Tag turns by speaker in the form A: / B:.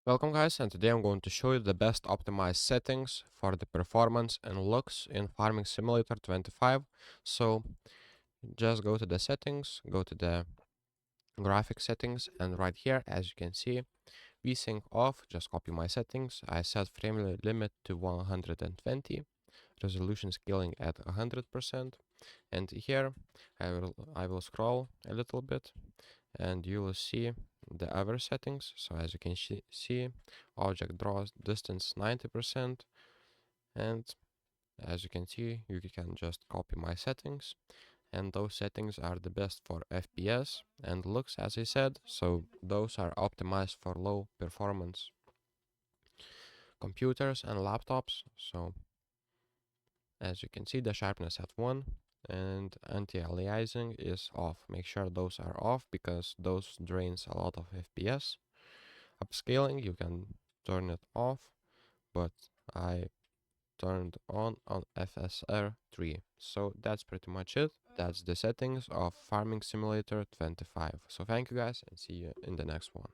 A: Welcome guys, and today I'm going to show you the best optimized settings for the performance and looks in Farming Simulator 25. So just go to the settings, go to the graphic settings, and right here, as you can see, VSync off, just copy my settings. I set frame limit to 120, resolution scaling at 100%, and here I will scroll a little bit and you will see the other settings. So as you can see, object draw distance 90%, and as you can see, you can just copy my settings, and those settings are the best for FPS and looks, as I said. So those are optimized for low performance computers and laptops. So as you can see, the sharpness at 1 and anti-aliasing is off. Make sure those are off because those drains a lot of FPS. Upscaling, you can turn it off, but I turned on FSR 3. So that's pretty much it. That's the settings of Farming Simulator 25. So thank you guys and see you in the next one.